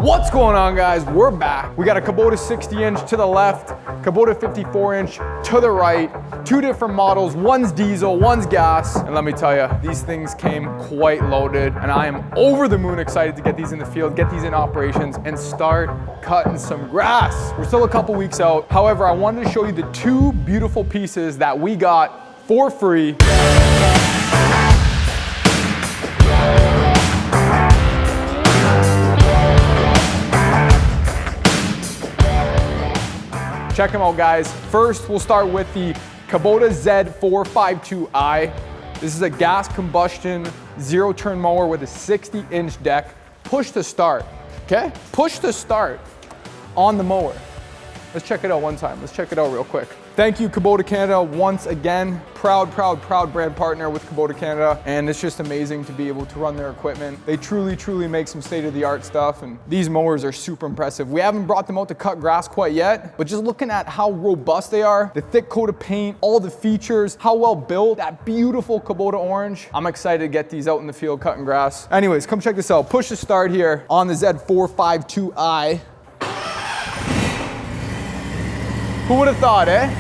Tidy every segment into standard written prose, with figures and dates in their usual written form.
What's going on, guys? We're back. We got a Kubota 60-inch to the left, Kubota 54-inch to the right, two different models. One's diesel, one's gas. And let me tell you, these things came quite loaded, and I am over the moon excited to get these in the field, get these in operations, and start cutting some grass. We're still a couple weeks out. However, I wanted to show you the two beautiful pieces that we got for free. Check them out, guys. First, we'll start with the Kubota Z452i. This is a gas combustion zero turn mower with a 60-inch deck. Push to start, okay? Push to start on the mower. Let's check it out one time. Let's check it out real quick. Thank you, Kubota Canada, once again. Proud brand partner with Kubota Canada. And it's just amazing to be able to run their equipment. They truly make some state-of-the-art stuff, and these mowers are super impressive. We haven't brought them out to cut grass quite yet, but just looking at how robust they are, the thick coat of paint, all the features, how well built, that beautiful Kubota orange. I'm excited to get these out in the field cutting grass. Anyways, come check this out. Push to start here on the Z452i. Who would have thought, eh?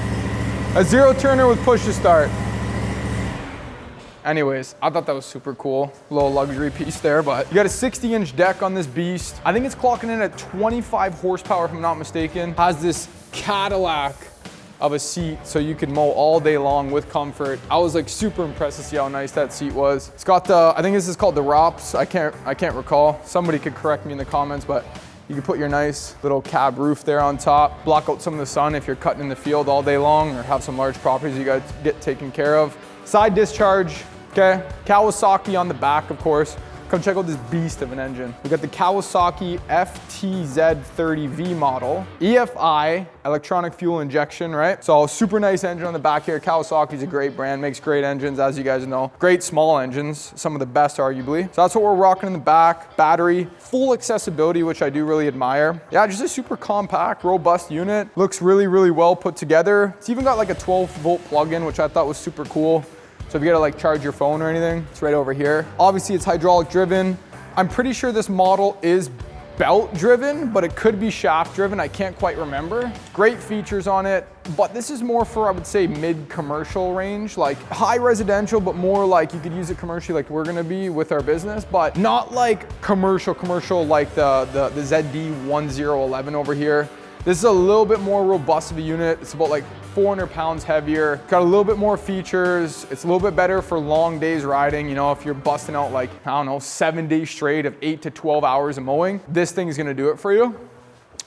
A zero turner with push to start. Anyways, I thought that was super cool. Little luxury piece there, but you got a 60-inch deck on this beast. I think it's clocking in at 25 horsepower, if I'm not mistaken. Has this Cadillac of a seat, so you can mow all day long with comfort. I was like super impressed to see how nice that seat was. It's got the, I think this is called the ROPS. I can't recall. Somebody could correct me in the comments, but you can put your nice little cab roof there on top, block out some of the sun if you're cutting in the field all day long or have some large properties you got to get taken care of. Side discharge, okay? Kawasaki on the back, of course. Come check out this beast of an engine. We got the Kawasaki FTZ30V model. EFI, electronic fuel injection, right? So super nice engine on the back here. Kawasaki's a great brand, makes great engines, as you guys know. Great small engines, some of the best arguably. So that's what we're rocking in the back. Battery, full accessibility, which I do really admire. Yeah, just a super compact, robust unit. Looks really well put together. It's even got like a 12-volt plug-in, which I thought was super cool. So if you gotta like charge your phone or anything, it's right over here. Obviously it's hydraulic driven. I'm pretty sure this model is belt driven, but it could be shaft driven. I can't quite remember. Great features on it, but this is more for, I would say, mid-commercial range, like high residential, but more like you could use it commercially like we're gonna be with our business, but not like commercial like the ZD1011 over here. This is a little bit more robust of a unit. It's about like 400 pounds heavier. Got a little bit more features. It's a little bit better for long days riding. You know, if you're busting out like, I don't know, 7 days straight of 8 to 12 hours of mowing, this thing is gonna do it for you.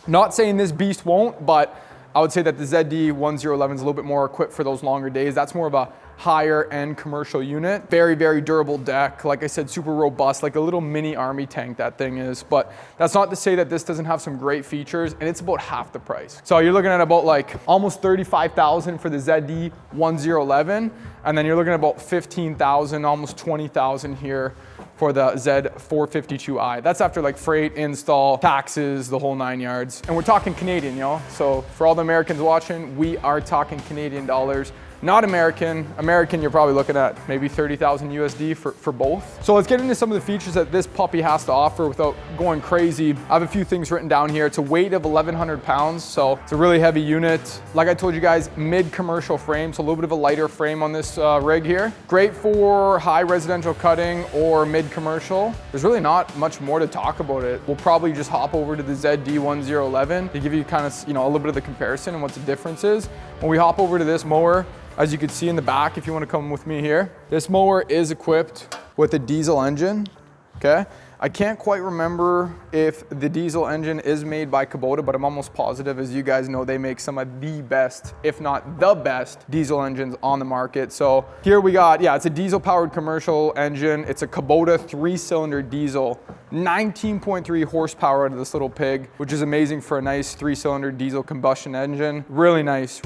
Not saying this beast won't, but I would say that the ZD1011 is a little bit more equipped for those longer days. That's more of a higher end commercial unit. Very durable deck. Like I said, super robust, like a little mini army tank that thing is. But that's not to say that this doesn't have some great features, and it's about half the price. So you're looking at about like almost $35,000 for the ZD1011, and then you're looking at about $15,000, almost $20,000 here for the Z452i. That's after like freight, install, taxes, the whole 9 yards. And we're talking Canadian, y'all. So for all the Americans watching, we are talking Canadian dollars. Not American. American, you're probably looking at maybe 30,000 USD for both. So let's get into some of the features that this puppy has to offer without going crazy. I have a few things written down here. It's a weight of 1,100 pounds, so it's a really heavy unit. Like I told you guys, mid-commercial frame, so a little bit of a lighter frame on this rig here. Great for high residential cutting or mid-commercial. There's really not much more to talk about it. We'll probably just hop over to the ZD1011 to give you kind of, you know, a little bit of the comparison and what the difference is. When we hop over to this mower, as you can see in the back, if you want to come with me here, this mower is equipped with a diesel engine, okay? I can't quite remember if the diesel engine is made by Kubota, but I'm almost positive. As you guys know, they make some of the best, if not the best, diesel engines on the market. So here we got, yeah, it's a diesel powered commercial engine. It's a Kubota 3-cylinder diesel, 19.3 horsepower out of this little pig, which is amazing for a nice 3-cylinder diesel combustion engine. Really nice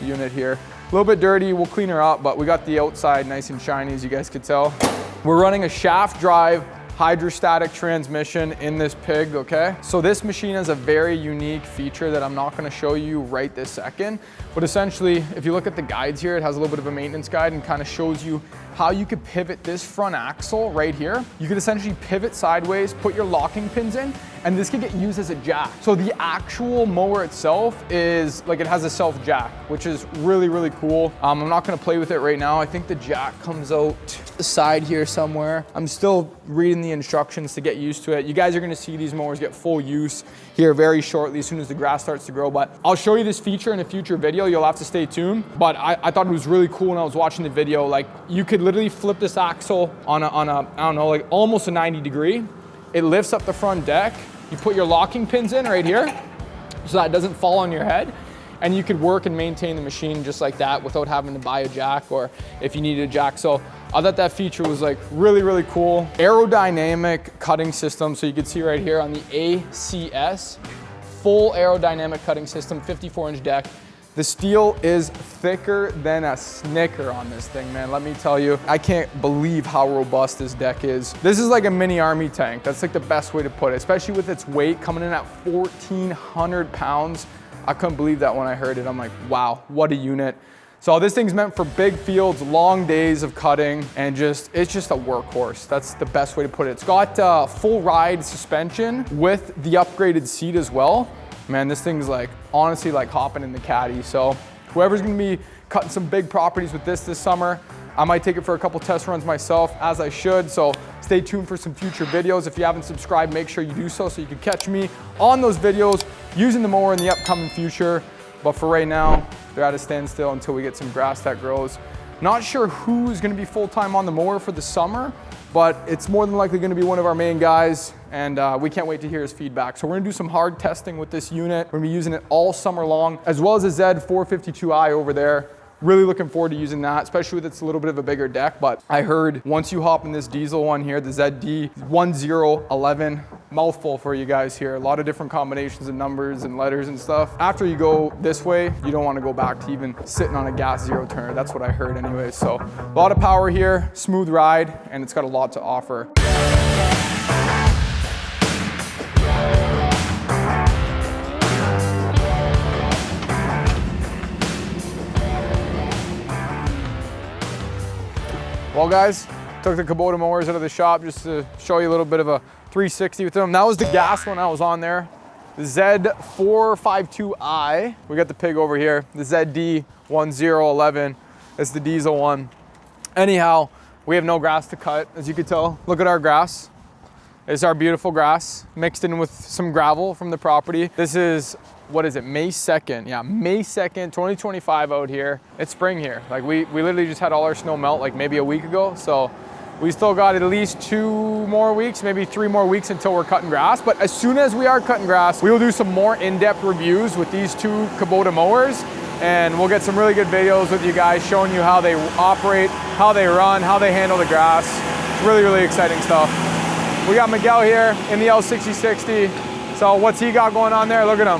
unit here. A little bit dirty, we'll clean her up, but we got the outside nice and shiny, as you guys could tell. We're running a shaft drive hydrostatic transmission in this pig, okay? So this machine has a very unique feature that I'm not gonna show you right this second, but essentially, if you look at the guides here, it has a little bit of a maintenance guide and kind of shows you how you could pivot this front axle right here. You could essentially pivot sideways, put your locking pins in, and this could get used as a jack. So the actual mower itself is like, it has a self jack, which is really, really cool. I'm not gonna play with it right now. I think the jack comes out the side here somewhere. I'm still reading the instructions to get used to it. You guys are gonna see these mowers get full use here very shortly as soon as the grass starts to grow. But I'll show you this feature in a future video. You'll have to stay tuned. But I thought it was really cool when I was watching the video. Like, you could literally flip this axle on a I don't know, like almost a 90 degree. It lifts up the front deck. You put your locking pins in right here so that it doesn't fall on your head. And you could work and maintain the machine just like that without having to buy a jack, or if you needed a jack. So I thought that feature was like really, really cool. Aerodynamic cutting system. So you can see right here on the ACS, full aerodynamic cutting system, 54-inch deck. The steel is thicker than a Snicker on this thing, man. Let me tell you, I can't believe how robust this deck is. This is like a mini army tank. That's like the best way to put it, especially with its weight coming in at 1,400 pounds. I couldn't believe that when I heard it. I'm like, wow, what a unit. So this thing's meant for big fields, long days of cutting, and it's just a workhorse. That's the best way to put it. It's got full ride suspension with the upgraded seat as well. Man, this thing's like, honestly, like hopping in the caddy. So whoever's gonna be cutting some big properties with this summer, I might take it for a couple test runs myself, as I should. So stay tuned for some future videos. If you haven't subscribed, make sure you do so you can catch me on those videos using the mower in the upcoming future. But for right now, they're at a standstill until we get some grass that grows. Not sure who's gonna be full-time on the mower for the summer, but it's more than likely gonna be one of our main guys, and we can't wait to hear his feedback. So we're gonna do some hard testing with this unit. We're gonna be using it all summer long, as well as a Z452i over there. Really looking forward to using that, especially with it's a little bit of a bigger deck. But I heard once you hop in this diesel one here, the ZD1011, mouthful for you guys here. A lot of different combinations of numbers and letters and stuff. After you go this way, you don't want to go back to even sitting on a gas zero turn. That's what I heard anyway. So a lot of power here, smooth ride, and it's got a lot to offer. Well guys, took the Kubota mowers out of the shop just to show you a little bit of a 360 with them. That was the gas one I was on there. The Z452i. We got the pig over here. The ZD1011. It's the diesel one. Anyhow, we have no grass to cut, as you can tell. Look at our grass. It's our beautiful grass mixed in with some gravel from the property. This is, what is it, May 2nd? Yeah, May 2nd, 2025 out here. It's spring here. Like we literally just had all our snow melt like maybe a week ago. So we still got at least 2 more weeks, maybe 3 more weeks until we're cutting grass. But as soon as we are cutting grass, we will do some more in-depth reviews with these 2 Kubota mowers. And we'll get some really good videos with you guys showing you how they operate, how they run, how they handle the grass. It's really, really exciting stuff. We got Miguel here in the L6060. So what's he got going on there? Look at him.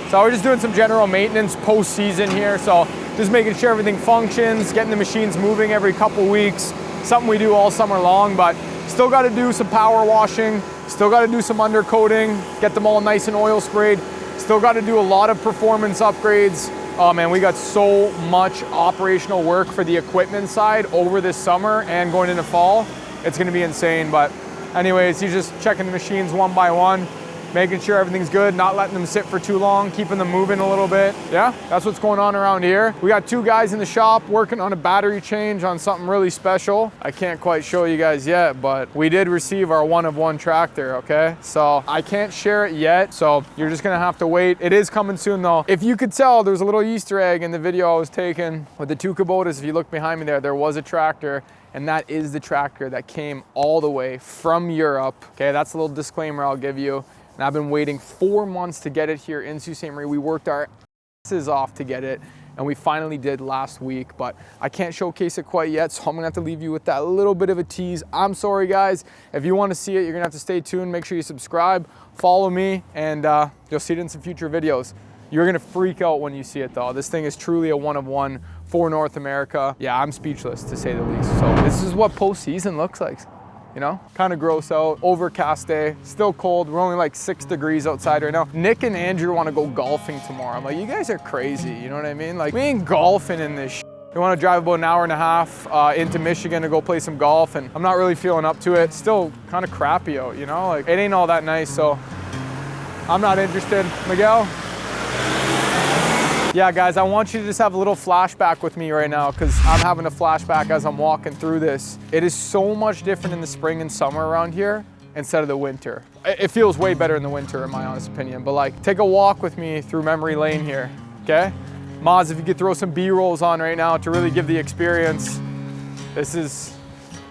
So we're just doing some general maintenance post-season here. So just making sure everything functions, getting the machines moving every couple weeks. Something we do all summer long, but still got to do some power washing. Still got to do some undercoating, get them all nice and oil sprayed. Still got to do a lot of performance upgrades. Oh man, we got so much operational work for the equipment side over this summer and going into fall. It's gonna be insane, but anyways, he's just checking the machines one by one, making sure everything's good, not letting them sit for too long, keeping them moving a little bit. Yeah, that's what's going on around here. We got 2 guys in the shop working on a battery change on something really special. I can't quite show you guys yet, but we did receive our 1-of-1 tractor, okay? So I can't share it yet, so you're just gonna have to wait. It is coming soon though. If you could tell, there's a little Easter egg in the video I was taking with the 2 Kubotas. If you look behind me there was a tractor. And that is the tractor that came all the way from Europe. Okay, that's a little disclaimer I'll give you. And I've been waiting 4 months to get it here in Sault Ste. Marie. We worked our asses off to get it, and we finally did last week, but I can't showcase it quite yet, so I'm gonna have to leave you with that little bit of a tease. I'm sorry guys. If you wanna see it, you're gonna have to stay tuned. Make sure you subscribe, follow me, and you'll see it in some future videos. You're gonna freak out when you see it though. This thing is truly a 1-of-1 for North America. Yeah, I'm speechless to say the least. So this is what postseason looks like, you know? Kind of gross out, overcast day, still cold. We're only like 6 degrees outside right now. Nick and Andrew wanna go golfing tomorrow. I'm like, you guys are crazy, you know what I mean? Like, we ain't golfing in this shit. We want to drive about an hour and a half into Michigan to go play some golf, and I'm not really feeling up to it. It's still kind of crappy out, you know? Like, it ain't all that nice, so I'm not interested. Miguel? Yeah, guys, I want you to just have a little flashback with me right now, because I'm having a flashback as I'm walking through this. It is so much different in the spring and summer around here instead of the winter. It feels way better in the winter, in my honest opinion, but like, take a walk with me through memory lane here, okay? Maz, if you could throw some B-rolls on right now to really give the experience. This is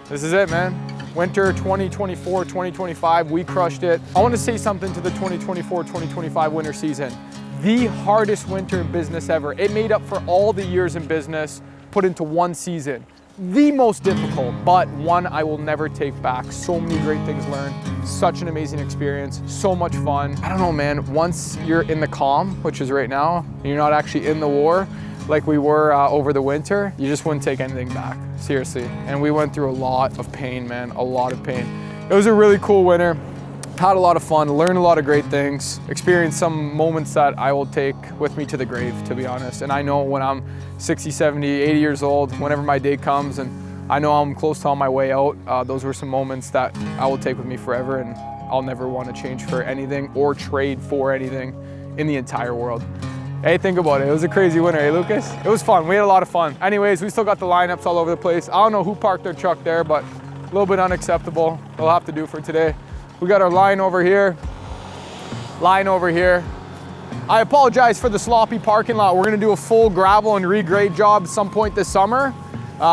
it, man. Winter 2024, 2025, we crushed it. I want to say something to the 2024, 2025 winter season. The hardest winter in business ever. It made up for all the years in business put into one season. The most difficult, but one I will never take back. So many great things learned. Such an amazing experience. So much fun. I don't know, man. Once you're in the calm, which is right now, and you're not actually in the war like we were over the winter, you just wouldn't take anything back. Seriously. And we went through a lot of pain, man. A lot of pain. It was a really cool winter. Had a lot of fun, learned a lot of great things, experienced some moments that I will take with me to the grave, to be honest. And I know when I'm 60, 70, 80 years old, whenever my day comes and I know I'm close to on my way out, those were some moments that I will take with me forever, and I'll never want to change for anything or trade for anything in the entire world. Hey, think about it. It was a crazy winter, hey, Lucas? It was fun. We had a lot of fun. Anyways, we still got the lineups all over the place. I don't know who parked their truck there, but a little bit unacceptable. They'll have to do for today. We got our line over here, line over here. I apologize for the sloppy parking lot. We're gonna do a full gravel and regrade job at some point this summer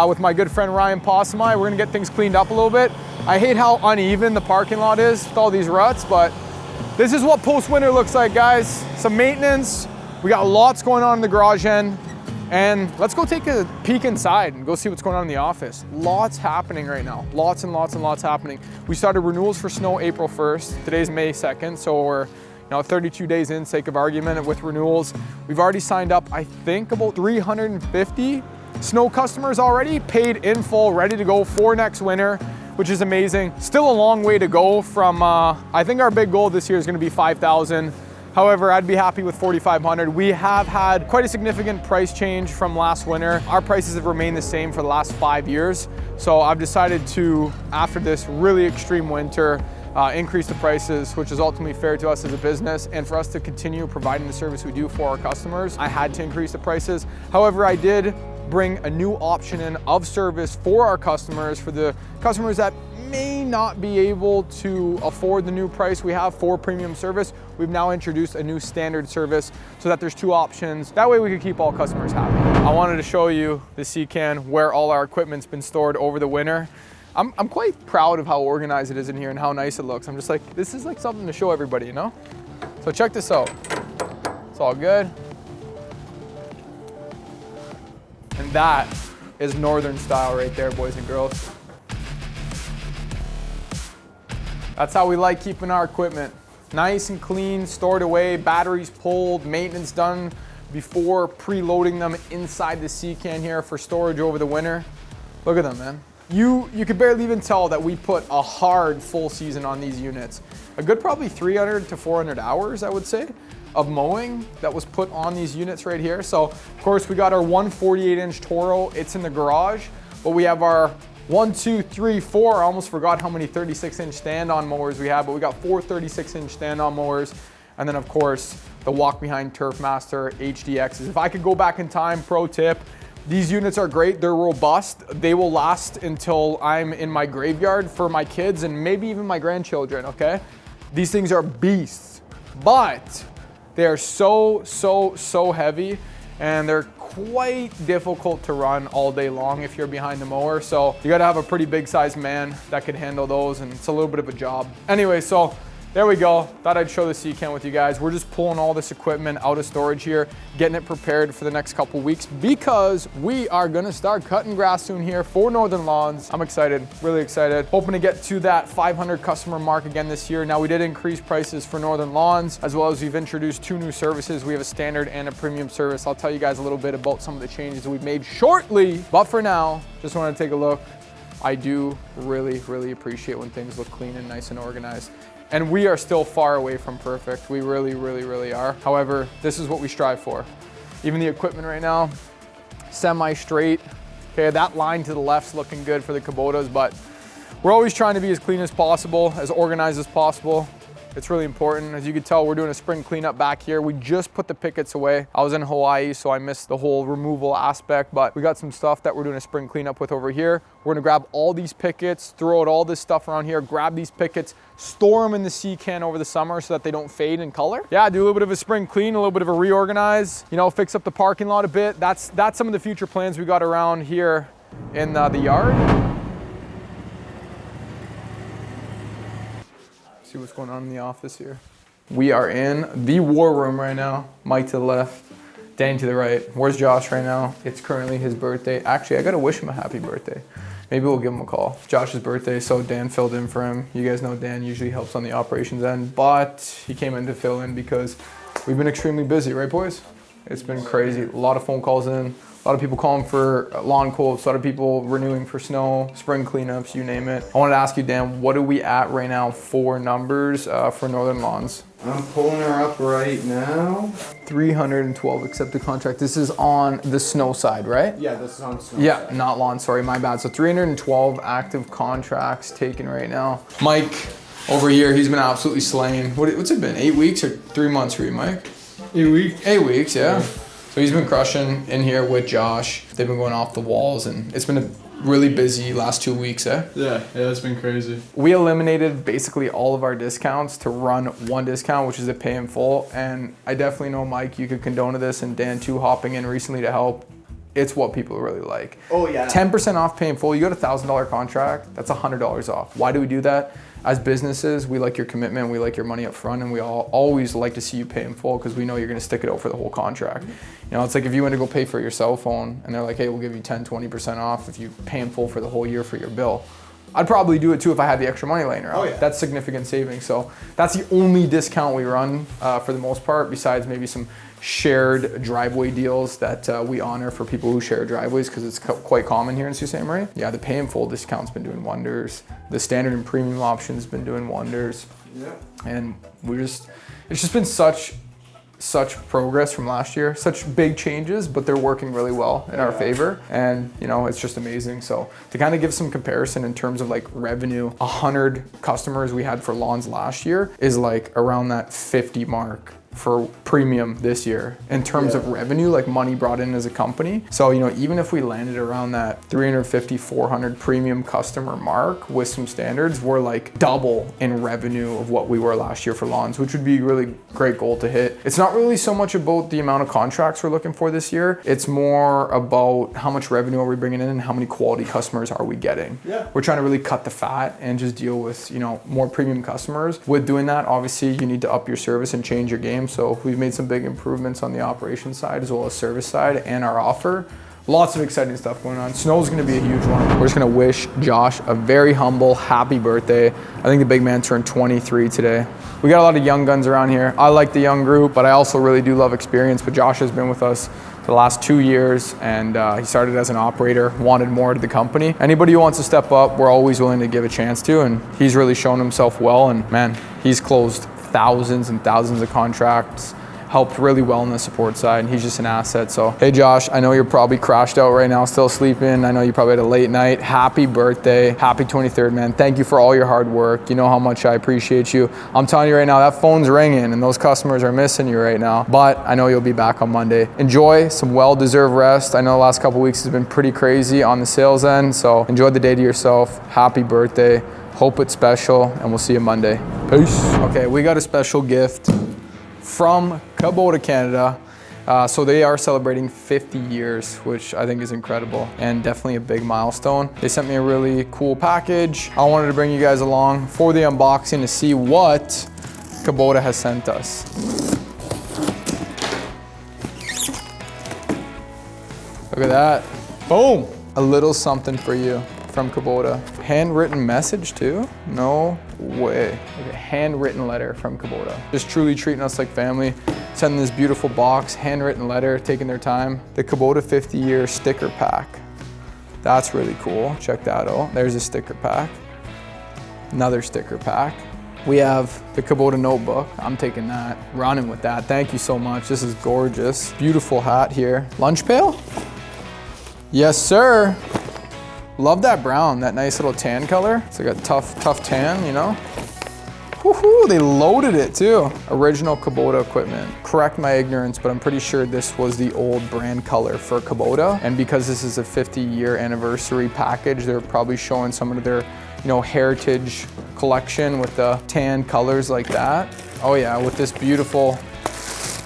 with my good friend Ryan Possumai. We're gonna get things cleaned up a little bit. I hate how uneven the parking lot is with all these ruts, but this is what post-winter looks like, guys. Some maintenance. We got lots going on in the garage end. And let's go take a peek inside and go see what's going on in the office. Lots happening right now. Lots and lots and lots happening. We started renewals for snow April 1st. Today's May 2nd, so we're 32 days in, sake of argument, with renewals. We've already signed up, I think, about 350 snow customers already, paid in full, ready to go for next winter, which is amazing. Still a long way to go from, I think our big goal this year is gonna be 5,000. However, I'd be happy with 4,500. We have had quite a significant price change from last winter. Our prices have remained the same for the last 5 years. So I've decided to, after this really extreme winter, increase the prices, which is ultimately fair to us as a business. And for us to continue providing the service we do for our customers, I had to increase the prices. However, I did bring a new option in of service for our customers, for the customers that may not be able to afford the new price we have for premium service. We've now introduced a new standard service so that there's two options. That way we can keep all customers happy. I wanted to show you the C-Can, where all our equipment's been stored over the winter. I'm quite proud of how organized it is in here and how nice it looks. I'm just like, this is like something to show everybody, you know? So check this out. It's all good. And that is northern style right there, boys and girls. That's how we like keeping our equipment. Nice and clean, stored away, batteries pulled, maintenance done before preloading them inside the C-Can here for storage over the winter. Look at them, man. You could barely even tell that we put a hard full season on these units. A good probably 300 to 400 hours, I would say, of mowing that was put on these units right here. So, of course, we got our 148-inch Toro. It's in the garage, but we have our 1, 2, 3, 4. I almost forgot how many 36-inch stand-on mowers we have, but we got 4 36-inch stand-on mowers. And then, of course, the walk-behind Turfmaster HDXs. If I could go back in time, pro tip, these units are great. They're robust. They will last until I'm in my graveyard for my kids and maybe even my grandchildren, okay? These things are beasts, but they are so heavy, and they're quite difficult to run all day long if you're behind the mower. So you gotta have a pretty big sized man that could handle those, and it's a little bit of a job. Anyway, so there we go. Thought I'd show the C-Can with you guys. We're just pulling all this equipment out of storage here, getting it prepared for the next couple weeks because we are gonna start cutting grass soon here for Northern Lawns. I'm excited, really excited. Hoping to get to that 500 customer mark again this year. Now, we did increase prices for Northern Lawns, as well as we've introduced 2 new services. We have a standard and a premium service. I'll tell you guys a little bit about some of the changes we've made shortly. But for now, just wanna take a look. I do really appreciate when things look clean and nice and organized. And we are still far away from perfect. We really are. However, this is what we strive for. Even the equipment right now, semi-straight. Okay, that line to the left's looking good for the Kubotas, but we're always trying to be as clean as possible, as organized as possible. It's really important. As you can tell, we're doing a spring cleanup back here. We just put the pickets away. I was in Hawaii, so I missed the whole removal aspect, but we got some stuff that we're doing a spring cleanup with over here. We're gonna grab all these pickets, throw out all this stuff around here, grab these pickets, store them in the sea can over the summer so that they don't fade in color. Yeah, do a little bit of a spring clean, a little bit of a reorganize, you know, fix up the parking lot a bit. That's some of the future plans we got around here in the yard. See what's going on in the office here. We are in the war room right now. Mike to the left, Danny to the right. Where's Josh right now? It's currently his birthday. Actually, I gotta wish him a happy birthday. Maybe we'll give him a call. Josh's birthday, so Dan filled in for him. You guys know Dan usually helps on the operations end, but he came in to fill in because we've been extremely busy, right boys? It's been crazy. A lot of phone calls in. A lot of people calling for lawn quotes, a lot of people renewing for snow, spring cleanups, you name it. I wanted to ask you, Dan, what are we at right now for numbers for Northern Lawns? I'm pulling her up right now. 312 accepted contract. This is on the snow side, right? Yeah, this is on snow Yeah, side. not lawn, sorry, my bad. So 312 active contracts taken right now. Mike over here, he's been absolutely slaying. What's it been, 8 weeks or 3 months for you, Mike? 8 weeks. 8 weeks, yeah. So he's been crushing in here with Josh. They've been going off the walls, and it's been a really busy last 2 weeks, eh? Yeah, it's been crazy. We eliminated basically all of our discounts to run one discount, which is a pay in full. And I definitely know, Mike, you could condone to this, and Dan too, hopping in recently to help. It's what people really like. Oh yeah. 10% off pay in full. You got a $1,000 contract, that's $100 off. Why do we do that? As businesses, we like your commitment, we like your money up front, and we always like to see you pay in full because we know you're gonna stick it out for the whole contract. You know, it's like if you went to go pay for your cell phone and they're like, hey, we'll give you 10, 20% off if you pay in full for the whole year for your bill. I'd probably do it too if I had the extra money laying around. Oh, yeah. That's significant savings. So that's the only discount we run for the most part, besides maybe some shared driveway deals that we honor for people who share driveways because it's quite common here in Sault Ste. Marie. Yeah, the pay in full discount's been doing wonders. The standard and premium option's been doing wonders. Yeah. And it's just been such progress from last year, such big changes, but they're working really well in our favor. And you know, it's just amazing. So to kind of give some comparison in terms of like revenue, 100 customers we had for lawns last year is like around that 50 mark for premium this year in terms of revenue, like money brought in as a company. So, you know, even if we landed around that 350, 400 premium customer mark with some standards, we're like double in revenue of what we were last year for lawns, which would be a really great goal to hit. It's not really so much about the amount of contracts we're looking for this year. It's more about how much revenue are we bringing in and how many quality customers are we getting. Yeah. We're trying to really cut the fat and just deal with, you know, more premium customers. With doing that, obviously you need to up your service and change your game. So we've made some big improvements on the operations side as well as service side and our offer. Lots of exciting stuff going on. Snow's gonna be a huge one. We're just gonna wish Josh a very humble, happy birthday. I think the big man turned 23 today. We got a lot of young guns around here. I like the young group, but I also really do love experience. But Josh has been with us for the last 2 years, and he started as an operator, wanted more to the company. Anybody who wants to step up, we're always willing to give a chance to, and he's really shown himself well, and man, he's closed thousands and thousands of contracts, helped really well on the support side, and he's just an asset. So, hey Josh, I know you're probably crashed out right now, still sleeping. I know you probably had a late night. Happy birthday, happy 23rd, man. Thank you for all your hard work. You know how much I appreciate you. I'm telling you right now, that phone's ringing and those customers are missing you right now, but I know you'll be back on Monday. Enjoy some well-deserved rest. I know the last couple weeks has been pretty crazy on the sales end, so enjoy the day to yourself. Happy birthday. Hope it's special, and we'll see you Monday. Peace. Okay, we got a special gift from Kubota Canada. So they are celebrating 50 years, which I think is incredible and definitely a big milestone. They sent me a really cool package. I wanted to bring you guys along for the unboxing to see what Kubota has sent us. Look at that. Boom. A little something for you from Kubota. Handwritten message too? No way. Like a handwritten letter from Kubota. Just truly treating us like family. Sending this beautiful box, handwritten letter, taking their time. The Kubota 50-year sticker pack. That's really cool. Check that out. There's a sticker pack. Another sticker pack. We have the Kubota notebook. I'm taking that, running with that. Thank you so much. This is gorgeous. Beautiful hat here. Lunch pail? Yes, sir. Love that brown, that nice little tan color. It's like a tough tan, you know? Woohoo, they loaded it too. Original Kubota equipment. Correct my ignorance, but I'm pretty sure this was the old brand color for Kubota. And because this is a 50-year anniversary package, they're probably showing some of their, you know, heritage collection with the tan colors like that. Oh yeah, with this beautiful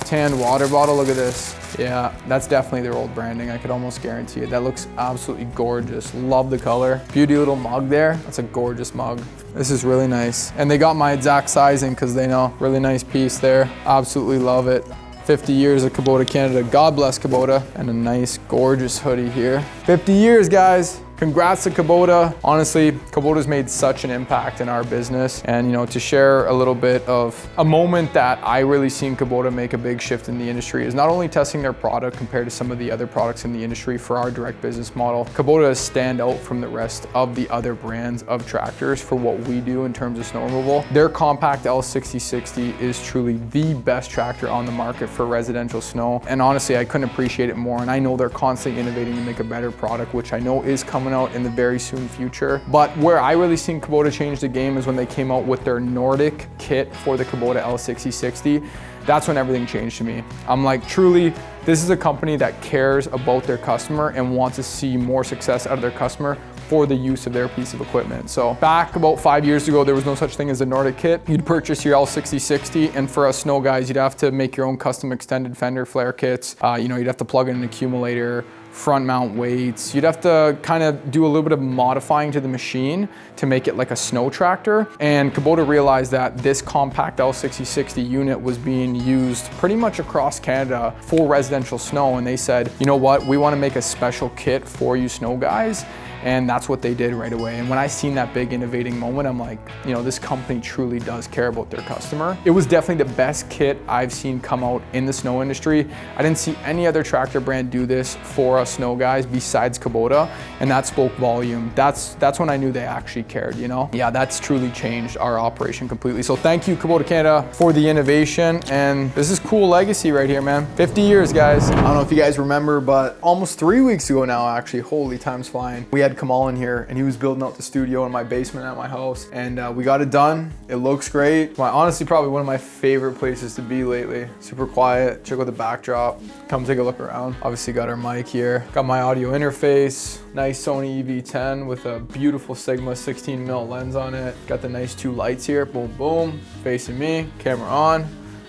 tan water bottle, look at this. Yeah, that's definitely their old branding. I could almost guarantee it. That looks absolutely gorgeous. Love the color. Beauty little mug there. That's a gorgeous mug. This is really nice. And they got my exact sizing because they know. Really nice piece there. Absolutely love it. 50 years of Kubota Canada. God bless Kubota. And a nice, gorgeous hoodie here. 50 years, guys. Congrats to Kubota. Honestly, Kubota's made such an impact in our business. And, you know, to share a little bit of a moment that I really seen Kubota make a big shift in the industry is not only testing their product compared to some of the other products in the industry for our direct business model. Kubota stand out from the rest of the other brands of tractors for what we do in terms of snow removal. Their compact L6060 is truly the best tractor on the market for residential snow. And honestly, I couldn't appreciate it more. And I know they're constantly innovating to make a better product, which I know is coming out in the very soon future. But where I really seen Kubota change the game is when they came out with their Nordic kit for the Kubota L6060. That's when everything changed to me. I'm like, truly, this is a company that cares about their customer and wants to see more success out of their customer for the use of their piece of equipment. So back about 5 years ago, there was no such thing as a Nordic kit. You'd purchase your L6060, and for us snow guys, you'd have to make your own custom extended fender flare kits. You know, you'd have to plug in an accumulator, front mount weights. You'd have to kind of do a little bit of modifying to the machine to make it like a snow tractor. And Kubota realized that this compact L6060 unit was being used pretty much across Canada for residential snow. And they said, you know what, we want to make a special kit for you snow guys. And that's what they did right away. And when I seen that big innovating moment, I'm like, you know, this company truly does care about their customer. It was definitely the best kit I've seen come out in the snow industry. I didn't see any other tractor brand do this for us snow guys besides Kubota, and that spoke volume. That's when I knew they actually cared, you know? Yeah, that's truly changed our operation completely. So thank you, Kubota Canada, for the innovation. And this is cool legacy right here, man. 50 years, guys. I don't know if you guys remember, but almost 3 weeks ago now, actually, holy, time's flying. We had Kamal in here and he was building out the studio in my basement at my house, and we got it done. It looks great. Honestly, probably one of my favorite places to be lately. Super quiet. Check out the backdrop. Come take a look around. Obviously got our mic here. Got my audio interface. Nice Sony EV10 with a beautiful Sigma 16mm lens on it. Got the nice 2 lights here. Boom, boom. Facing me. Camera on.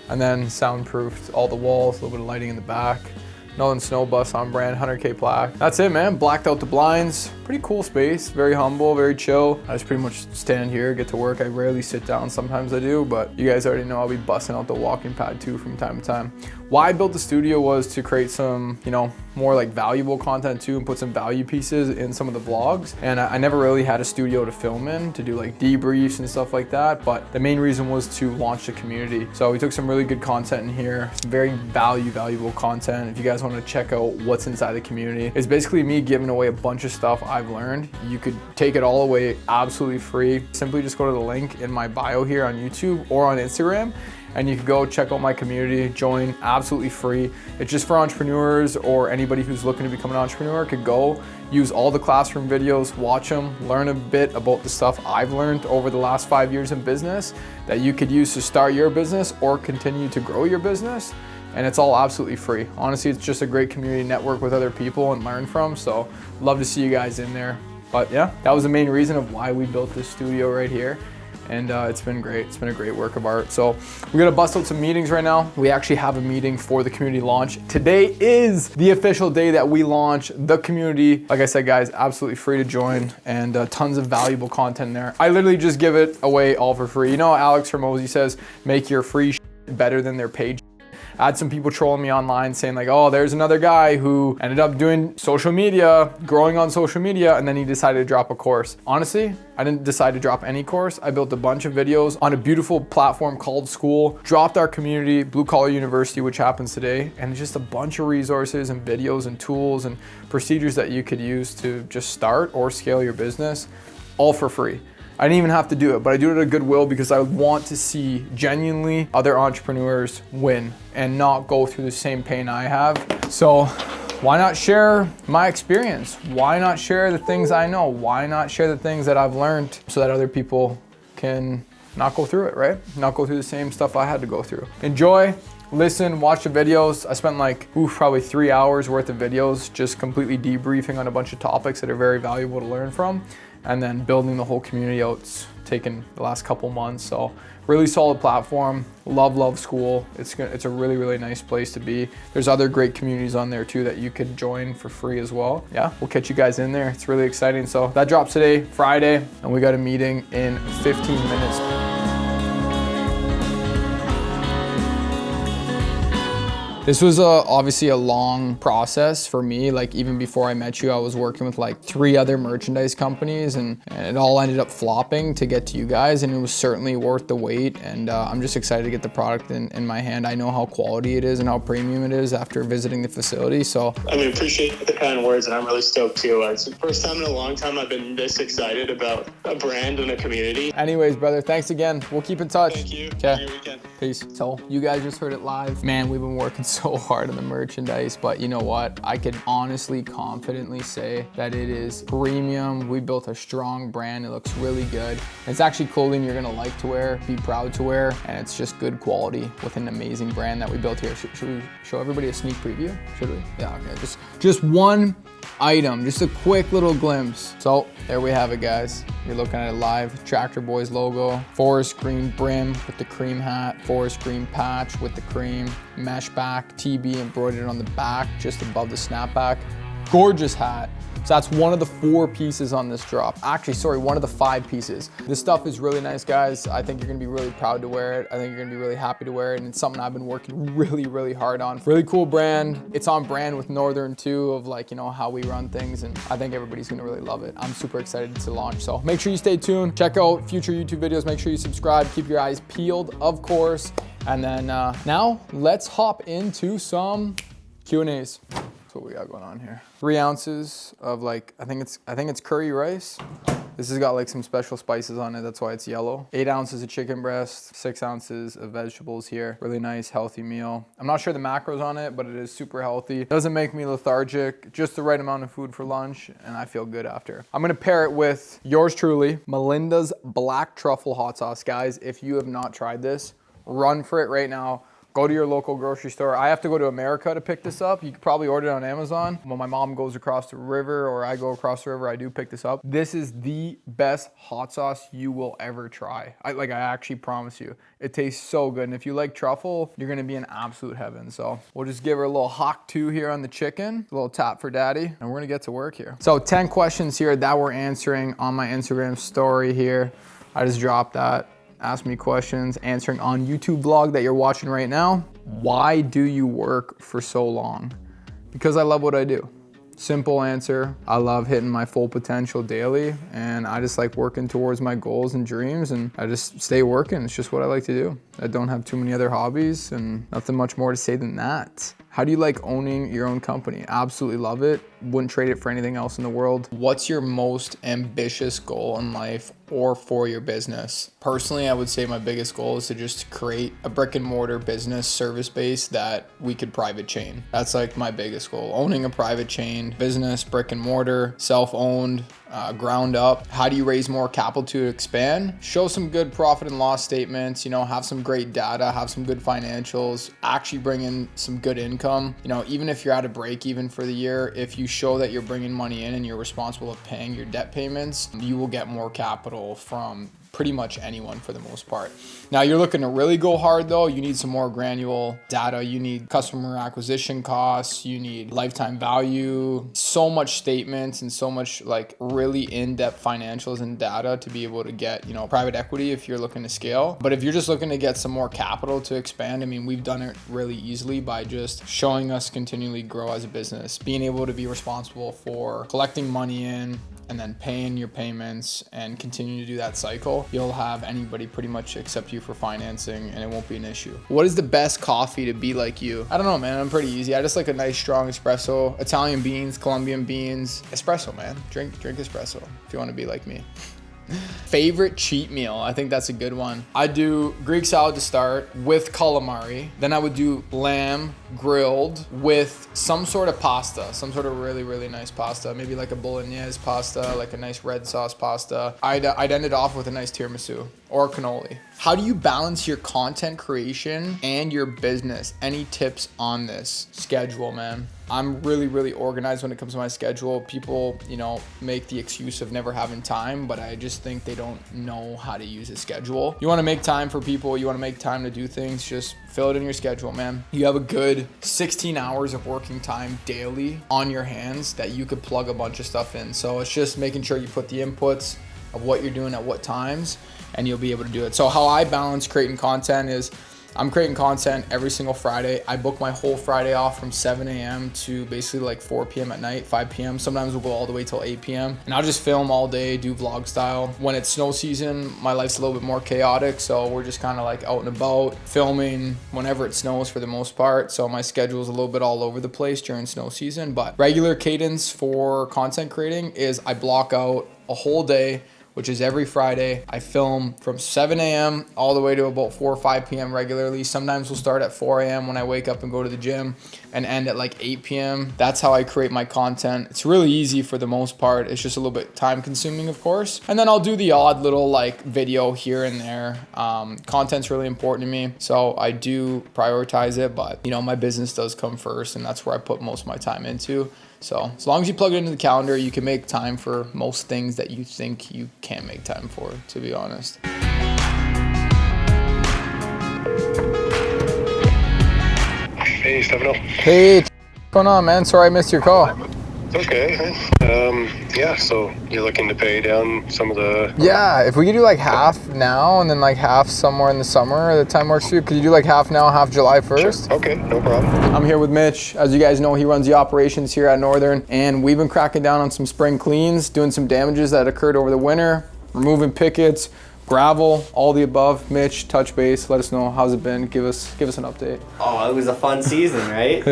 And then soundproofed all the walls. A little bit of lighting in the back. Nolan Snow Bus on brand, 100K plaque. That's it, man. Blacked out the blinds. Pretty cool space. Very humble, very chill. I just pretty much stand here, get to work. I rarely sit down. Sometimes I do, but you guys already know I'll be busting out the walking pad too from time to time. Why I built the studio was to create some, you know, more like valuable content too, and put some value pieces in some of the vlogs. And I never really had a studio to film in, to do like debriefs and stuff like that. But the main reason was to launch the community. So we took some really good content in here, some very valuable content. If you guys want to check out what's inside the community, it's basically me giving away a bunch of stuff I've learned. You could take it all away absolutely free. Simply just go to the link in my bio here on YouTube or on Instagram, and you can go check out my community, join absolutely free. It's just for entrepreneurs, or anybody who's looking to become an entrepreneur could go use all the classroom videos, watch them, learn a bit about the stuff I've learned over the last 5 years in business that you could use to start your business or continue to grow your business. And it's all absolutely free. Honestly, it's just a great community network with other people and learn from. So love to see you guys in there. But yeah, that was the main reason of why we built this studio right here. And it's been great. It's been a great work of art. So we're gonna bust out some meetings right now. We actually have a meeting for the community launch. Today is the official day that we launch the community. Like I said, guys, absolutely free to join, and tons of valuable content there. I literally just give it away all for free. You know, Alex Hermosi says, make your free better than their paid. I had some people trolling me online saying like, oh, there's another guy who ended up doing social media, growing on social media, and then he decided to drop a course. Honestly, I didn't decide to drop any course. I built a bunch of videos on a beautiful platform called School, dropped our community, Blue Collar University, which happens today, and just a bunch of resources and videos and tools and procedures that you could use to just start or scale your business, all for free. I didn't even have to do it, but I do it at goodwill because I want to see genuinely other entrepreneurs win and not go through the same pain I have. So why not share my experience? Why not share the things I know? Why not share the things that I've learned so that other people can not go through it, right? Not go through the same stuff I had to go through. Enjoy, listen, watch the videos. I spent like, probably 3 hours worth of videos just completely debriefing on a bunch of topics that are very valuable to learn from, and then building the whole community out. It's taken the last couple months. So really solid platform. Love school. It's a really nice place to be. There's other great communities on there too that you could join for free as well. Yeah, we'll catch you guys in there. It's really exciting. So that drops today, Friday, and we got a meeting in 15 minutes. This was obviously a long process for me. Like even before I met you, I was working with like 3 other merchandise companies, and it all ended up flopping to get to you guys, and it was certainly worth the wait. And I'm just excited to get the product in my hand. I know how quality it is and how premium it is after visiting the facility. So I mean, appreciate the kind words, and I'm really stoked too. It's the first time in a long time I've been this excited about a brand and a community. Anyways, brother, thanks again. We'll keep in touch. Thank you. Okay. Have a good weekend. Peace. So you guys just heard it live. Man, we've been working so hard on the merchandise, but you know what? I could honestly, confidently say that it is premium. We built a strong brand. It looks really good. It's actually clothing you're gonna like to wear, be proud to wear, and it's just good quality with an amazing brand that we built here. Should we show everybody a sneak preview? Should we? Yeah, okay. Just one item, just a quick little glimpse. So there we have it, guys. You're looking at it live. Tractor Boys logo, forest green brim with the cream hat, forest green patch with the cream, mesh back, TB embroidered on the back, just above the snapback. Gorgeous hat. So that's one of the 4 pieces on this drop. Actually, sorry, one of the 5 pieces. This stuff is really nice, guys. I think you're gonna be really proud to wear it. I think you're gonna be really happy to wear it. And it's something I've been working really hard on. Really cool brand. It's on brand with Northern too, of like, you know, how we run things. And I think everybody's gonna really love it. I'm super excited to launch. So make sure you stay tuned. Check out future YouTube videos. Make sure you subscribe. Keep your eyes peeled, of course. And then now let's hop into some Q&As. What we got going on here. 3 ounces of like, I think it's curry rice. This has got like some special spices on it. That's why it's yellow. 8 ounces of chicken breast, 6 ounces of vegetables here. Really nice, healthy meal. I'm not sure the macros on it, but it is super healthy. It doesn't make me lethargic. Just the right amount of food for lunch, and I feel good after. I'm gonna pair it with yours truly, Melinda's Black Truffle Hot Sauce. Guys, if you have not tried this, run for it right now. Go to your local grocery store. I have to go to America to pick this up. You could probably order it on Amazon. When my mom goes across the river or I go across the river, I do pick this up. This is the best hot sauce you will ever try. I actually promise you. It tastes so good. And if you like truffle, you're gonna be in absolute heaven. So we'll just give her a little hawk 2 here on the chicken, a little tap for daddy, and we're gonna get to work here. So 10 questions here that we're answering on my Instagram story here. I just dropped that. Ask me questions, answering on YouTube vlog that you're watching right now. Why do you work for so long? Because I love what I do. Simple answer. I love hitting my full potential daily, and I just like working towards my goals and dreams, and I just stay working. It's just what I like to do. I don't have too many other hobbies, and nothing much more to say than that. How do you like owning your own company? Absolutely love it. Wouldn't trade it for anything else in the world. What's your most ambitious goal in life or for your business? Personally, I would say my biggest goal is to just create a brick and mortar business service base that we could private chain. That's like my biggest goal. Owning a private chain business, brick and mortar, self-owned, ground up. How do you raise more capital to expand? Show some good profit and loss statements, you know, have some great data, have some good financials, actually bring in some good income. You know, even if you're at a break even for the year, if you show that you're bringing money in and you're responsible of paying your debt payments, you will get more capital from pretty much anyone for the most part. Now you're looking to really go hard though, you need some more granular data. You need customer acquisition costs, you need lifetime value, so much statements and so much like really in-depth financials and data to be able to get, you know, private equity if you're looking to scale. But if you're just looking to get some more capital to expand, I mean, we've done it really easily by just showing us continually grow as a business, being able to be responsible for collecting money in, and then paying your payments and continue to do that cycle. You'll have anybody pretty much accept you for financing and it won't be an issue. What is the best coffee to be like you? I don't know, man. I'm pretty easy. I just like a nice strong espresso, Italian beans, Colombian beans, espresso, man. Drink espresso if you want to be like me. Favorite cheat meal? I think that's a good one. I do Greek salad to start with calamari. Then I would do lamb grilled with some sort of pasta, some sort of really, really nice pasta. Maybe like a bolognese pasta, like a nice red sauce pasta. I'd end it off with a nice tiramisu or cannoli. How do you balance your content creation and your business? Any tips on this? Schedule, man. I'm really, really organized when it comes to my schedule. People, you know, make the excuse of never having time, but I just think they don't know how to use a schedule. You want to make time for people. You want to make time to do things. Just fill it in your schedule, man. You have a good 16 hours of working time daily on your hands that you could plug a bunch of stuff in. So it's just making sure you put the inputs of what you're doing at what times, and you'll be able to do it. So how I balance creating content is I'm creating content every single Friday. I book my whole Friday off from 7 a.m. to basically like 4 p.m. at night, 5 p.m. Sometimes we'll go all the way till 8 p.m. And I'll just film all day, do vlog style. When it's snow season, my life's a little bit more chaotic. So we're just kind of like out and about filming whenever it snows for the most part. So my schedule is a little bit all over the place during snow season. But regular cadence for content creating is I block out a whole day, which is every Friday. I film from 7 a.m. all the way to about 4 or 5 p.m. regularly. Sometimes we'll start at 4 a.m. when I wake up and go to the gym and end at like 8 p.m. That's how I create my content. It's really easy for the most part. It's just a little bit time consuming, of course. And then I'll do the odd little like video here and there. Content's really important to me, so I do prioritize it, but you know, my business does come first, and that's where I put most of my time into. So as long as you plug it into the calendar, you can make time for most things that you think you can't make time for, to be honest. Hey, Stefano. Hey, what's going on, man? Sorry I missed your call. Okay. Yeah, so you're looking to pay down some of the... Yeah, if we could do like half now and then like half somewhere in the summer, the time works for you. Could you do like half now, half July 1st? Sure. Okay, no problem. I'm here with Mitch. As you guys know, he runs the operations here at Northern, and we've been cracking down on some spring cleans, doing some damages that occurred over the winter, removing pickets, gravel, all the above. Mitch, touch base, let us know how's it been. Give us an update. Oh, it was a fun season, right?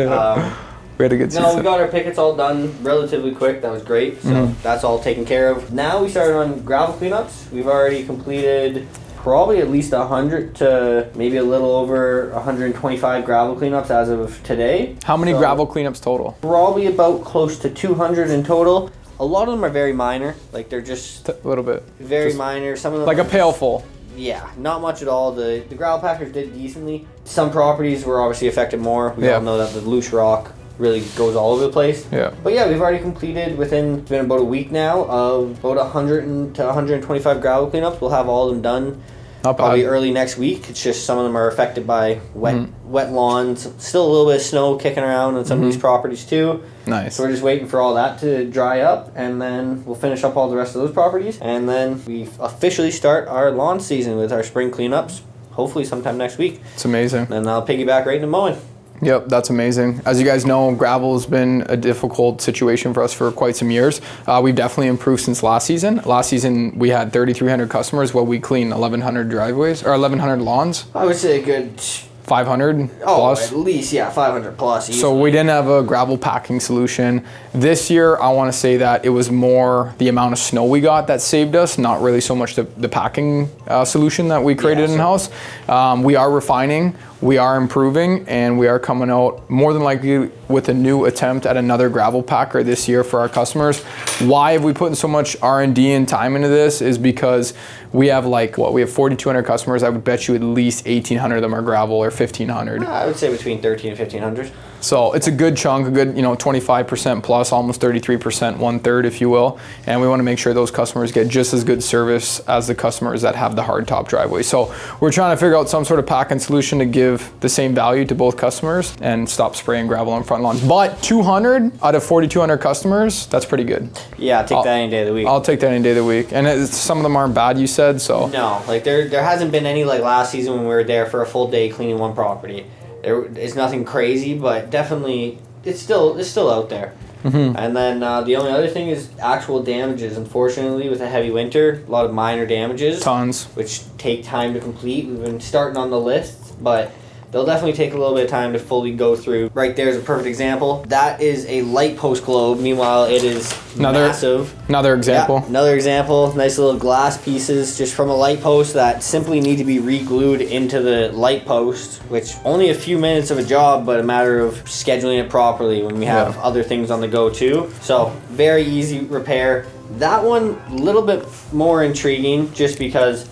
We had a good season. No, we got our pickets all done relatively quick. That was great. So that's all taken care of. Now we started on gravel cleanups. We've already completed probably at least 100 to maybe a little over 125 gravel cleanups as of today. How many gravel cleanups total? Probably about close to 200 in total. A lot of them are very minor. Like they're just A little bit. very minor. Some of them Like a pail full. Yeah, not much at all. The gravel packers did decently. Some properties were obviously affected more. We all know that the loose rock really goes all over the place. Yeah. But yeah, we've already completed it's been about a week now of about 100 to 125 gravel cleanups. We'll have all of them done probably early next week. It's just some of them are affected by wet lawns. Still a little bit of snow kicking around on some of these properties too. Nice. So we're just waiting for all that to dry up, and then we'll finish up all the rest of those properties. And then we officially start our lawn season with our spring cleanups, hopefully sometime next week. It's amazing. And I'll piggyback right into mowing. Yep, that's amazing. As you guys know, gravel has been a difficult situation for us for quite some years. We've definitely improved since last season. Last season, we had 3,300 customers while we cleaned 1,100 driveways, or 1,100 lawns. I would say a good 500 plus. At least, yeah, 500 plus. Easily. So we didn't have a gravel packing solution. This year, I want to say that it was more the amount of snow we got that saved us, not really so much the packing solution that we created in-house. We are refining, we are improving, and we are coming out more than likely with a new attempt at another gravel packer this year for our customers. Why have we put in so much R&D and time into this is because we have we have 4,200 customers. I would bet you at least 1,800 of them are gravel or 1,500. I would say between 13 and 1,500. So it's a good chunk, a good 25% plus, almost 33%, 1/3 if you will. And we want to make sure those customers get just as good service as the customers that have the hard top driveway. So we're trying to figure out some sort of packing solution to give the same value to both customers and stop spraying gravel on front lawns. But 200 out of 4,200 customers, that's pretty good. Yeah, I'll take that any day of the week. I'll take that any day of the week. And some of them aren't bad, you said, so. No, there hasn't been any like last season when we were there for a full day cleaning one property. It's nothing crazy, but definitely it's still out there. And then the only other thing is actual damages. Unfortunately, with a heavy winter, a lot of minor damages. Tons. Which take time to complete. We've been starting on the list, but they'll definitely take a little bit of time to fully go through. Right there's a perfect example. That is a light post globe. Meanwhile, it is massive. Another example. Yeah, another example. Nice little glass pieces just from a light post that simply need to be re-glued into the light post, which only a few minutes of a job, but a matter of scheduling it properly when we have other things on the go too. So very easy repair. That one a little bit more intriguing just because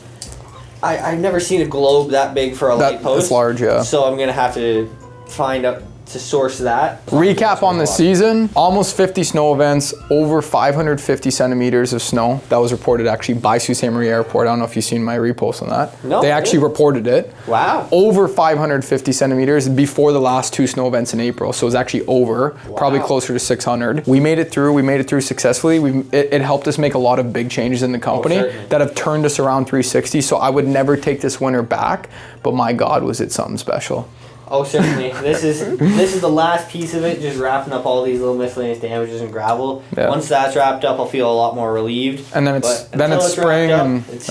I've never seen a globe that big for a light post. That's large, yeah. So I'm gonna have to find out to source that. Recap on the season, almost 50 snow events, over 550 centimeters of snow. That was reported actually by Sault Ste. Marie Airport. I don't know if you've seen my repost on that. No. They actually reported it. Wow. Over 550 centimeters before the last 2 snow events in April. So it was actually over, probably closer to 600. We made it through successfully. It helped us make a lot of big changes in the company that have turned us around 360. So I would never take this winter back, but my God, was it something special. Oh, certainly. This is the last piece of it, just wrapping up all these little miscellaneous damages and gravel. Yeah. Once that's wrapped up, I'll feel a lot more relieved. And then it's spring and it's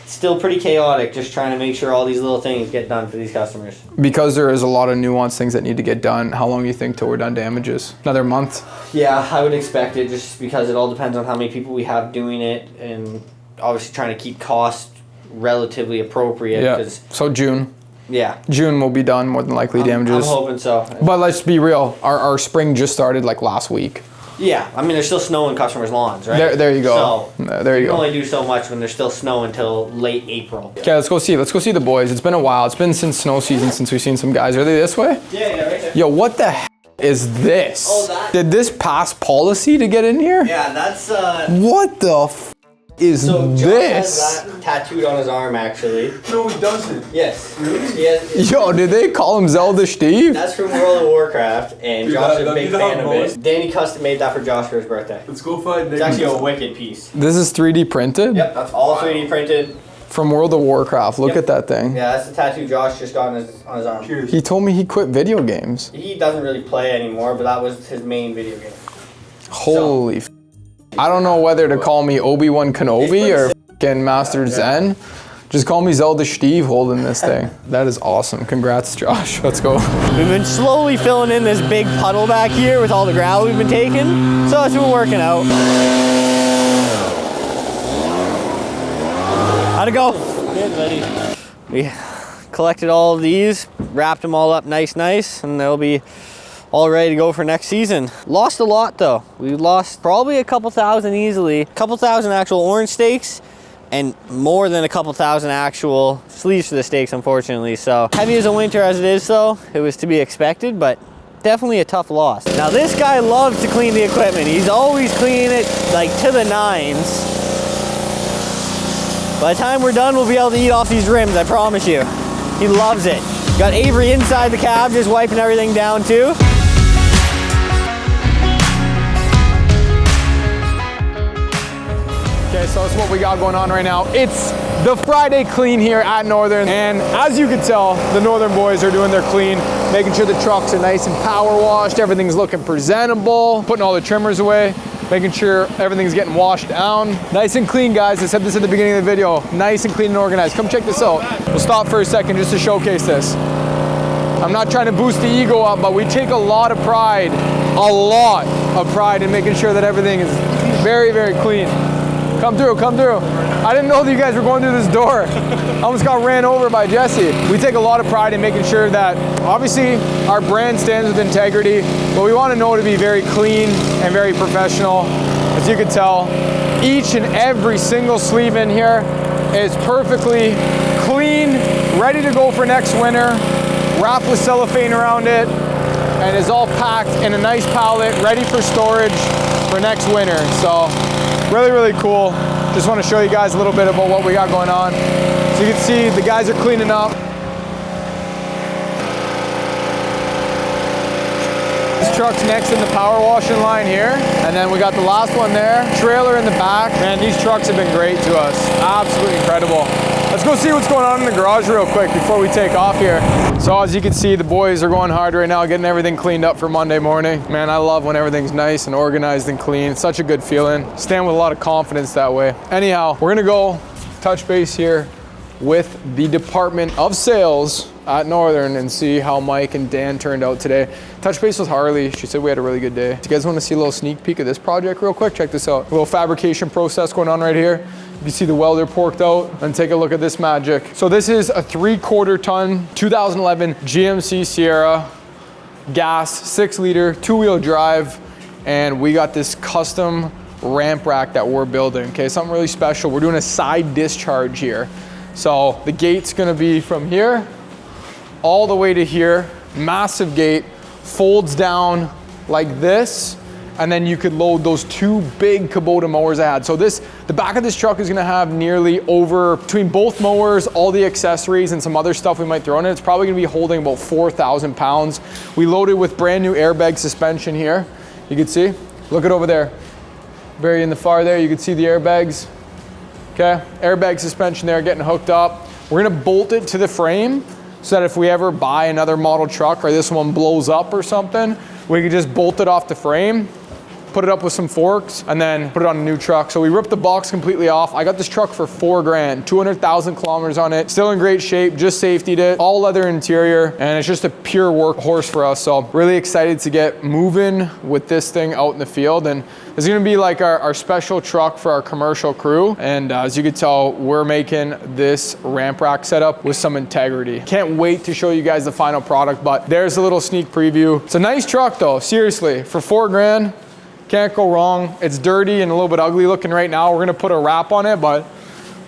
still pretty chaotic, just trying to make sure all these little things get done for these customers. Because there is a lot of nuanced things that need to get done, how long do you think till we're done damages? Another month? Yeah, I would expect it just because it all depends on how many people we have doing it and obviously trying to keep costs relatively appropriate. Yeah, so June. Yeah. June will be done, more than likely, damages. I'm hoping so. But let's be real, our spring just started like last week. Yeah, I mean, there's still snow in customers' lawns, right? There you go. So, there you you go. can only do so much when there's still snow until late April. Okay, let's go see the boys. It's been a while. It's been since snow season since we've seen some guys. Are they this way? Yeah, right there. Yo, what the heck is this? Oh, that. Did this pass policy to get in here? Yeah, that's What the is so Josh this? has that tattooed on his arm, actually. No, he doesn't. Yes. He has, Yo, did they call him Zelda Steve? that's from World of Warcraft, and Dude, Josh is a that'd big be fan the of most. it. Danny custom made that for Josh for his birthday. Let's go find Nick. It's actually a wicked piece. This is 3D printed? Yep, that's all 3D printed. From World of Warcraft. Look Yep. at that thing. Yeah, that's the tattoo Josh just got on his arm. Cheers. He told me he quit video games. He doesn't really play anymore, but that was his main video game. Holy f. I don't know whether to call me Obi-Wan Kenobi or f***ing Master Zen. Just call me Zelda Steve holding this thing. That is awesome. Congrats, Josh. Let's go. We've been slowly filling in this big puddle back here with all the gravel we've been taking, so it's been working out. How'd it go? Good, buddy. We collected all of these, wrapped them all up nice, and they'll be all ready to go for next season. Lost a lot though. We lost probably a couple thousand easily. A couple thousand actual orange stakes and more than a couple thousand actual sleeves for the stakes, unfortunately. So heavy as a winter as it is though, it was to be expected, but definitely a tough loss. Now this guy loves to clean the equipment. He's always cleaning it like to the nines. By the time we're done, we'll be able to eat off these rims, I promise you. He loves it. Got Avery inside the cab, just wiping everything down too. Okay, so that's what we got going on right now. It's the Friday clean here at Northern, and as you can tell, the Northern boys are doing their clean, making sure the trucks are nice and power washed, everything's looking presentable, putting all the trimmers away, making sure everything's getting washed down. Nice and clean, guys. I said this at the beginning of the video. Nice and clean and organized. Come check this out. We'll stop for a second just to showcase this. I'm not trying to boost the ego up, but we take a lot of pride in making sure that everything is very, very clean. Come through, come through. I didn't know that you guys were going through this door. I almost got ran over by Jesse. We take a lot of pride in making sure that, obviously, our brand stands with integrity, but we want to know to be very clean and very professional. As you can tell, each and every single sleeve in here is perfectly clean, ready to go for next winter, wrapped with cellophane around it, and is all packed in a nice pallet, ready for storage for next winter. So, really, really cool. Just want to show you guys a little bit about what we got going on. So you can see the guys are cleaning up. This truck's next in the power washing line here. And then we got the last one there. Trailer in the back. Man, these trucks have been great to us. Absolutely incredible. Let's go see what's going on in the garage real quick before we take off here. So as you can see, the boys are going hard right now, getting everything cleaned up for Monday morning. Man, I love when everything's nice and organized and clean. It's such a good feeling. Stand with a lot of confidence that way. Anyhow, we're gonna go touch base here with the Department of Sales at Northern and see how Mike and Dan turned out today. Touch base with Harley. She said we had a really good day. Do you guys want to see a little sneak peek of this project real quick? Check this out. A little fabrication process going on right here. You can see the welder porked out, and take a look at this magic. So this is a 3/4 ton 2011 GMC Sierra, gas, 6 liter, 2-wheel drive, and we got this custom ramp rack that we're building, okay? Something really special. We're doing a side discharge here. So the gate's gonna be from here all the way to here. Massive gate, folds down like this, and then you could load those 2 big Kubota mowers I had. So the back of this truck is gonna have nearly over, between both mowers, all the accessories and some other stuff we might throw in it, it's probably gonna be holding about 4,000 pounds. We loaded with brand new airbag suspension here. You can see, look it over there. Very in the far there, you can see the airbags. Okay, airbag suspension there getting hooked up. We're gonna bolt it to the frame so that if we ever buy another model truck or this one blows up or something, we can just bolt it off the frame, put it up with some forks, and then put it on a new truck. So we ripped the box completely off. I got this truck for $4 grand, 200,000 kilometers on it, still in great shape, just safetied it, all leather interior, and it's just a pure workhorse for us. So really excited to get moving with this thing out in the field. And it's gonna be like our special truck for our commercial crew. And as you can tell, we're making this ramp rack setup with some integrity. Can't wait to show you guys the final product, but there's a little sneak preview. It's a nice truck though, seriously, for $4 grand. Can't go wrong. It's dirty and a little bit ugly looking right now. We're gonna put a wrap on it, but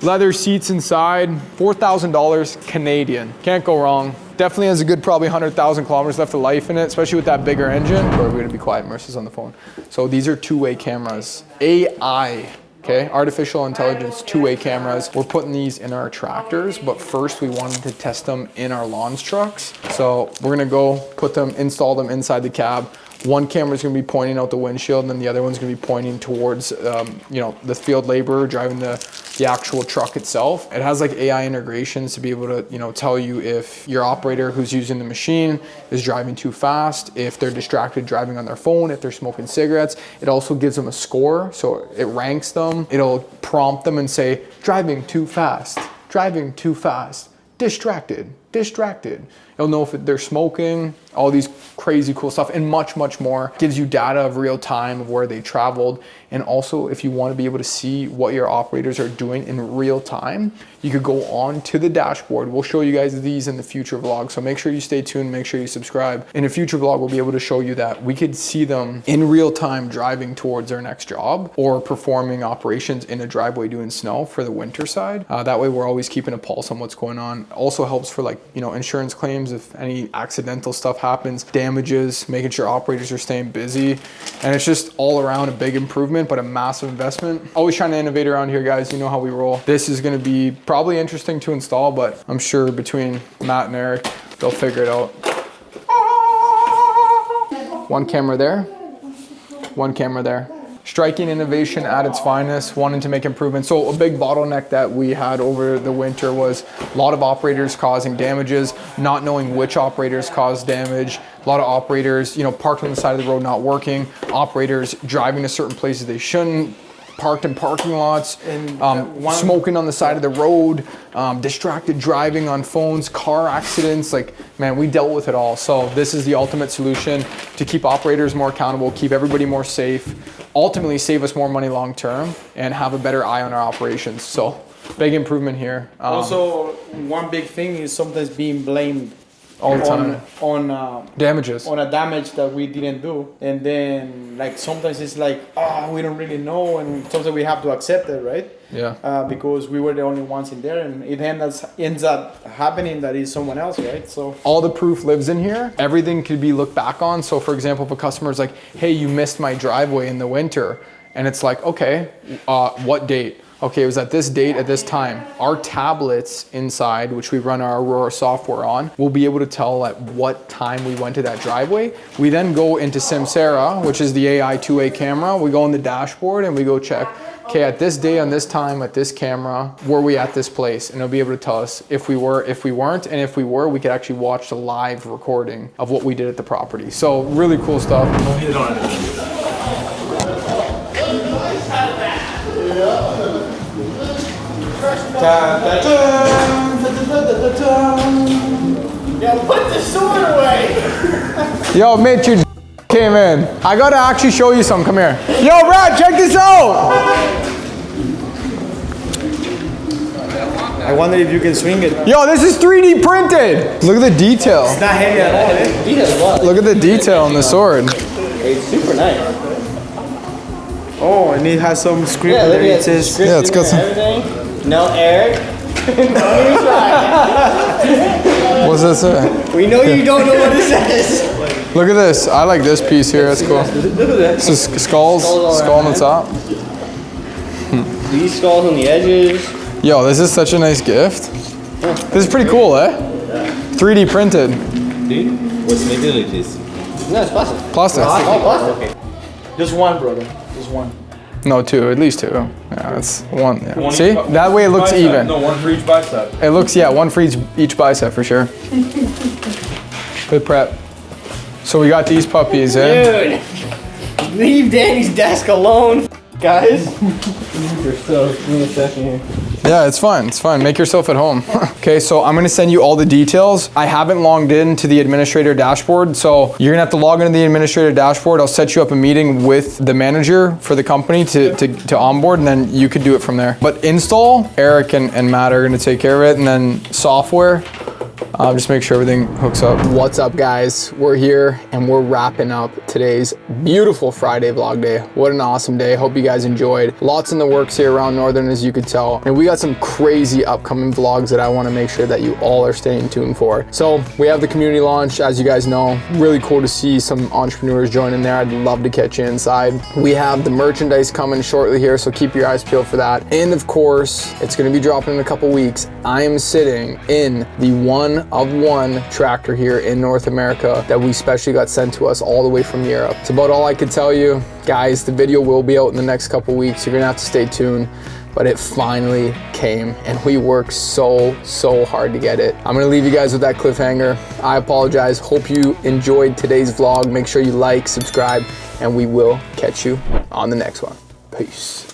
leather seats inside, $4,000 Canadian. Can't go wrong. Definitely has a good probably 100,000 kilometers left of life in it, especially with that bigger engine. Or we're gonna be quiet, Marissa's on the phone. So these are 2-way cameras. AI, okay? Artificial intelligence, 2-way cameras. We're putting these in our tractors, but first we wanted to test them in our lawns trucks. So we're gonna go put them, install them inside the cab. One camera is going to be pointing out the windshield, and then the other one's going to be pointing towards, the field laborer driving the actual truck itself. It has like AI integrations to be able to, tell you if your operator who's using the machine is driving too fast, if they're distracted driving on their phone, if they're smoking cigarettes. It also gives them a score, so it ranks them. It'll prompt them and say, driving too fast, distracted. It'll know if they're smoking, all these crazy cool stuff, and much, much more. Gives you data of real time of where they traveled. And also, if you want to be able to see what your operators are doing in real time, you could go on to the dashboard. We'll show you guys these in the future vlog. So make sure you stay tuned, make sure you subscribe. In a future vlog, we'll be able to show you that we could see them in real time driving towards their next job or performing operations in a driveway doing snow for the winter side. That way we're always keeping a pulse on what's going on. Also helps for insurance claims if any accidental stuff happens, damages, making sure operators are staying busy. And it's just all around a big improvement, but a massive investment. Always trying to innovate around here, guys. You know how we roll. This is gonna be probably interesting to install, but I'm sure between Matt and Eric, they'll figure it out. One camera there, one camera there. Striking innovation at its finest, wanting to make improvements. So a big bottleneck that we had over the winter was a lot of operators causing damages, not knowing which operators caused damage. A lot of operators, parked on the side of the road not working, operators driving to certain places they shouldn't, parked in parking lots, smoking on the side of the road, distracted driving on phones, car accidents. Man, we dealt with it all. So this is the ultimate solution to keep operators more accountable, keep everybody more safe, ultimately save us more money long term, and have a better eye on our operations. So big improvement here. Also, one big thing is sometimes being blamed all the time on damages, on a damage that we didn't do, and then sometimes it's we don't really know, and sometimes we have to accept it, right? Yeah. Because we were the only ones in there, and it ends up happening that is someone else, right? So all the proof lives in here. Everything could be looked back on. So for example, if a customer is like, hey, you missed my driveway in the winter, and it's like, okay, what date? Okay, it was at this date at this time. Our tablets inside, which we run our Aurora software on, will be able to tell at what time we went to that driveway. We then go into Simsera, which is the AI 2-way camera. We go on the dashboard and we go check, okay, at this day, on this time, at this camera, were we at this place? And it'll be able to tell us if we were, if we weren't, and if we were, we could actually watch the live recording of what we did at the property. So really cool stuff. Don't hit it on it. Fresh Yeah, put the sword away. Yo, Mitch, your came in. I gotta actually show you some. Come here. Yo, Brad, check this out. I wonder if you can swing it. Yo, this is 3D printed. Look at the detail. It's not heavy at all. Look at the detail on the sword. It's super nice. Oh, and it has some script Yeah, look there. at It says, Yeah, it's got some- everything. No, Eric. What's this say? We know you don't know what it says. Look at this. I like this piece here. That's cool. This is skulls. Skull on the top. These skulls on the edges. Yo, this is such a nice gift. This is pretty cool, eh? 3D printed. What's made like this? No, it's plastic. Plastic. Oh, plastic. just one, brother. Just one. No, two. At least two. Yeah, that's one. Yeah. See? That way it looks even. No, one for each bicep. It looks, yeah, one for each bicep for sure. Good prep. So we got these puppies, eh? Dude, leave Danny's desk alone, guys. Yourself. Give me a second here. Yeah, it's fine. It's fine. Make yourself at home. Okay, so I'm gonna send you all the details. I haven't logged in to the administrator dashboard, so you're gonna have to log into the administrator dashboard. I'll set you up a meeting with the manager for the company to onboard, and then you could do it from there. But install, Eric and Matt are gonna take care of it, and then software, just make sure everything hooks up. What's up, guys? We're here and we're wrapping up today's beautiful Friday vlog day. What an awesome day. Hope you guys enjoyed. Lots in the works here around Northern, as you could tell. And we got some crazy upcoming vlogs that I want to make sure that you all are staying tuned for. So we have the community launch, as you guys know. Really cool to see some entrepreneurs join in there. I'd love to catch you inside. We have the merchandise coming shortly here, so keep your eyes peeled for that. And of course, it's going to be dropping in a couple weeks. I am sitting in the one of one tractor here in North America that we specially got sent to us all the way from Europe. It's about all I could tell you. Guys, the video will be out in the next couple weeks. You're gonna have to stay tuned, but it finally came and we worked so hard to get it. I'm gonna leave you guys with that cliffhanger. I apologize. Hope you enjoyed today's vlog. Make sure you like, subscribe, and we will catch you on the next one. Peace.